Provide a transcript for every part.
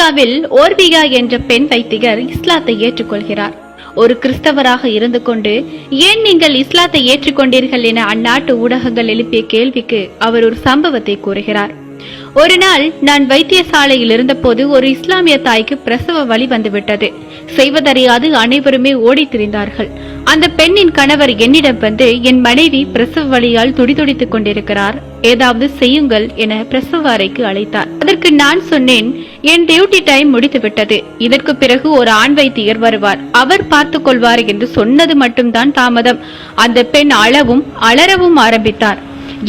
அமெரிக்காவில் ஓர்பியா என்ற பெண் வைத்திகர் இஸ்லாத்தை ஏற்றுக்கொள்கிறார். ஒரு கிறிஸ்தவராக இருந்து கொண்டு ஏன் நீங்கள் இஸ்லாத்தை ஏற்றுக்கொண்டீர்கள் என அந்நாட்டு ஊடகங்கள் எழுப்பிய கேள்விக்கு அவர் ஒரு சம்பவத்தை கூறுகிறார். ஒரு நாள் நான் வைத்தியசாலையில் இருந்தபோது ஒரு இஸ்லாமிய தாய்க்கு பிரசவ வலி வந்துவிட்டது. செய்வதறியாது அனைவருமே ஓடி திரிந்தார்கள். அந்த பெண்ணின் கணவர் என்னிடம் வந்து, என் மனைவி பிரசவ வலியால் துடிதுடித்துக் கொண்டிருக்கிறார், ஏதாவது செய்யுங்கள் என பிரசவ அறைக்கு அழைத்தார். அதற்கு நான் சொன்னேன், என் டியூட்டி டைம் முடித்துவிட்டது, இதற்கு பிறகு ஒரு ஆண் வைத்தியர் வருவார், அவர் பார்த்துக் கொள்வார் என்று சொன்னது மட்டும்தான் தாமதம். அந்த பெண் அலறவும் ஆரம்பித்தார்.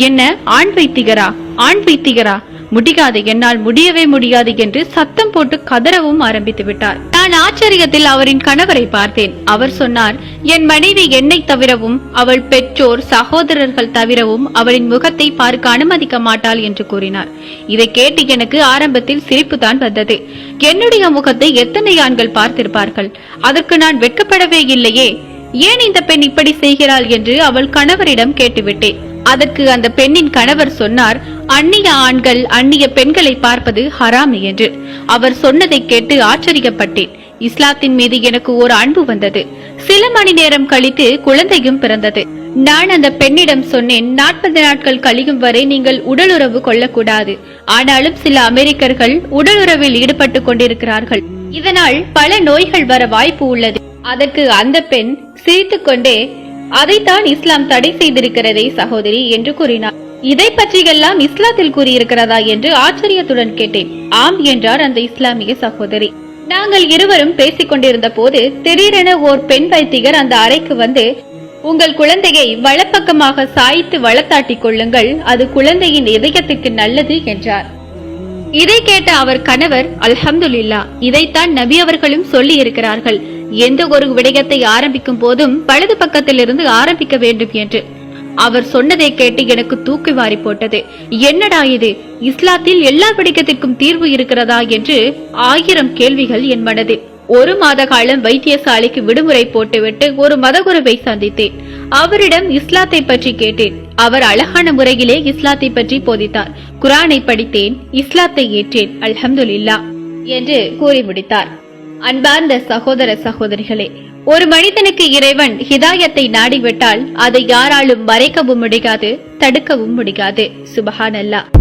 என்ன ஆண் வைத்திகரா, ஆண் வைத்திகரா, முடியாது, என்னால் முடியவே முடியாது என்று சத்தம் போட்டு கதறவும் ஆரம்பித்து விட்டார். நான் ஆச்சரியத்தில் அவரின் கணவரை பார்த்தேன். அவர் சொன்னார், என் மனைவி என்னை தவிரவும் அவள் பெற்றோர் சகோதரர்கள் தவிரவும் அவளின் முகத்தை பார்க்க அனுமதிக்க மாட்டாள் என்று கூறினார். இதை கேட்டு எனக்கு ஆரம்பத்தில் சிரிப்பு தான் வந்தது. என்னுடைய முகத்தை எத்தனை ஆண்கள் பார்த்திருப்பார்கள்? அதற்கு நான் வெட்கப்படவே இல்லையே. ஏன் இந்த பெண் இப்படி செய்கிறாள் என்று அவள் கணவரிடம் கேட்டுவிட்டேன். அதற்கு அந்த பெண்ணின் கணவர் சொன்னார், அந்நிய ஆண்கள் அந்நிய பெண்களை பார்ப்பது ஹராம் என்று. அவர் சொன்னதை கேட்டு ஆச்சரியப்பட்டேன். இஸ்லாத்தின் மீது எனக்கு ஒரு அன்பு வந்தது. சில மணி நேரம் கழித்து குழந்தையும் பிறந்தது. நான் அந்த பெண்ணிடம் சொன்னேன், 40 நாட்கள் கழியும் வரை நீங்கள் உடலுறவு கொள்ளக்கூடாது. ஆனாலும் சில அமெரிக்கர்கள் உடலுறவில் ஈடுபட்டு கொண்டிருக்கிறார்கள், இதனால் பல நோய்கள் வர வாய்ப்பு உள்ளது. அதற்கு அந்த பெண் சிரித்துக்கொண்டே, அதைத்தான் இஸ்லாம் தடை செய்திருக்கிறதே சகோதரி என்று கூறினார். இதை பற்றியெல்லாம் இஸ்லாத்தில் கூறியிருக்கிறதா என்று ஆச்சரியத்துடன் கேட்டேன். ஆம் என்றார் அந்த இஸ்லாமிய சகோதரி. நாங்கள் இருவரும் பேசிக் கொண்டிருந்த போது திடீரென ஓர் பெண் வைத்திகர் அந்த அறைக்கு வந்து, உங்கள் குழந்தையை வலப்பக்கமாக சாய்த்து வளர்த்தாட்டிக் கொள்ளுங்கள், அது குழந்தையின் இதயத்திற்கு நல்லது என்றார். இதை கேட்ட அவர் கணவர், அல்ஹம்துலில்லாஹ், இதைத்தான் நபி அவர்களும் சொல்லி இருக்கிறார்கள், எந்த ஒரு விடயத்தை ஆரம்பிக்கும் போதும் வலது பக்கத்திலிருந்து ஆரம்பிக்க வேண்டும் என்று. அவர் சொன்னதை கேட்டு எனக்கு தூக்கி வாரி போட்டது. என்னடா இது, இஸ்லாத்தில் எல்லா விடயத்திற்கும் தீர்வு இருக்கிறதா என்று 1000 கேள்விகள் என் மனதில். 1 மாத காலம் வைத்தியசாலைக்கு விடுமுறை போட்டுவிட்டு ஒரு மதகுருவை சந்தித்தேன். அவரிடம் இஸ்லாத்தை பற்றி கேட்டேன். அவர் அழகான முறையிலே இஸ்லாத்தை பற்றி போதித்தார். குர்ஆனை படித்தேன், இஸ்லாத்தை ஏற்றேன், அல்ஹம்துலில்லாஹ் என்று கூறி முடித்தார். அன்பார்ந்த சகோதர சகோதரிகளே, ஒரு மனிதனுக்கு இறைவன் ஹிதாயத்தை நாடிவிட்டால் அதை யாராலும் மறைக்கவும் முடியாது, தடுக்கவும் முடியாது. சுபஹானல்லாஹ்.